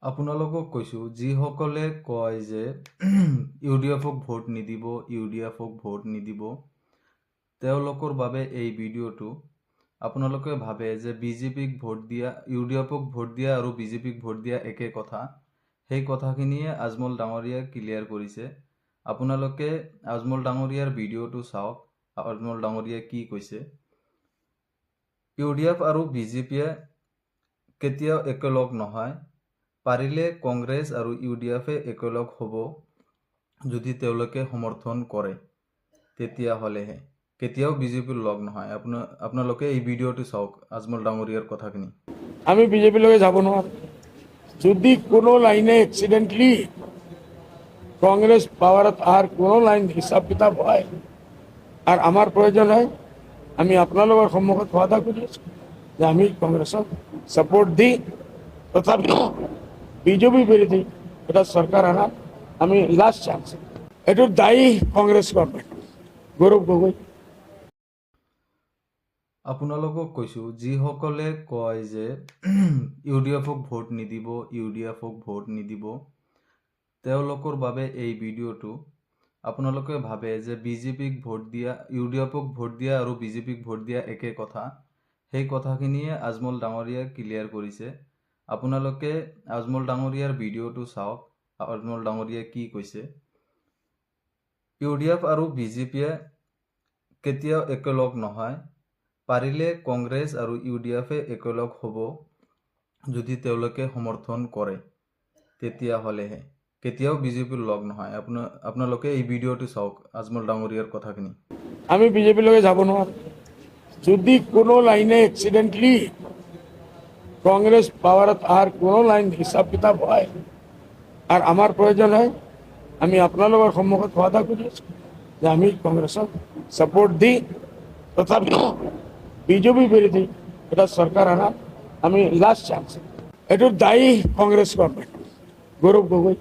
আপোনালোকক কৈছোঁ, যিসকলে কয় যে ইউডিএফক ভোট নিদিব, ইউডিএফক ভোট নিদিব, তেওঁলোকৰ বাবে এই ভিডিঅ'টো। আপোনালোকে ভাবে যে বিজেপিক ভোট দিয়া, ইউডিএফক ভোট দিয়া আৰু বিজেপিক ভোট দিয়া একে কথা। সেই কথাখিনিয়ে আজমল ডাঙৰীয়াই ক্লিয়াৰ কৰিছে। আপোনালোকে আজমল ডাঙৰীয়াৰ ভিডিঅ'টো চাওক, আজমল ডাঙৰীয়াই কি কৈছে। ইউডিএফ আৰু বিজেপিয়ে কেতিয়াও একেলগ নহয়। পাৰিলে কংগ্ৰেছ আৰু ইউডিএফে একেলগ হ'ব, যদি তেওঁলোকে সমৰ্থন কৰে, তেতিয়াহ'লেহে। কেতিয়াও বিজেপিৰ লগ নহয়। আপোনালোকে এই ভিডিঅ'টো চাওক, আজমল ডাঙৰীয়াৰ কথাখিনি। আমি বিজেপির লগে যাব না। যদি কোনো লাইনে এক্সিডেন্টলি কংগ্রেস পাওয়ারত আর কোনো লাইন হিসাব কিতাব হয় আর আমার প্রয়োজন হয়, আমি আপনার সম্মুখত ওয়াদা করি যে আমি কংগ্রেসক সাপোর্ট দিই। তথাপি বিজেপি বিরোধী এটা সরকার আনার আমি লাস্ট চান্স। এটার দায়ী কংগ্রেস গভর্নমেন্ট, গৌরব গগৈ। আপোনালোকক কৈছোঁ, যিসকলে কয় যে ইউডিএফক ভোট নিদিব, ইউডিএফক ভোট নিদিব, তেওঁলোকৰ বাবে এই ভিডিঅ'টো। আপোনালোকে ভাবে যে বিজেপিক ভোট দিয়া, ইউডিএফক ভোট দিয়া আৰু বিজেপিক ভোট দিয়া একে কথা। সেই কথাখিনিয়ে আজমল ডাঙৰীয়াই ক্লিয়াৰ কৰিছে। আপোনালোকে আজমল ডাঙৰীয়াৰ ভিডিঅ'টো চাওক, আজমল ডাঙৰীয়াই কি কৈছে। ইউডিএফ আৰু বিজেপিয়ে কেতিয়াও একেলগ নহয়। পাৰিলে কংগ্ৰেছ আৰু ইউডিএফে একেলগ হ'ব, যদি তেওঁলোকে সমৰ্থন কৰে, তেতিয়াহ'লেহে। কেতিয়াও বিজেপিৰ লগ নহয়। আপোনালোকে এই ভিডিঅ'টো চাওক, আজমল ডাঙৰীয়াৰ কথাখিনি। আমি বিজেপির লগে যাব না। যদি কোনো লাইনে এক্সিডেন্টলি কংগ্রেস পাওয়ারত আর কোনো লাইন হিসাব কিতাব হয় আর আমার প্রয়োজন হয়, আমি আপনার সম্মুখত ওয়াদা করি যে আমি কংগ্রেসক সাপোর্ট দিই। তথাপি বিজেপি বিরোধী এটা সরকার আনার আমি লাস্ট চান্স। এটার দায়ী কংগ্রেস গভর্নমেন্ট, গৌরব গগৈ।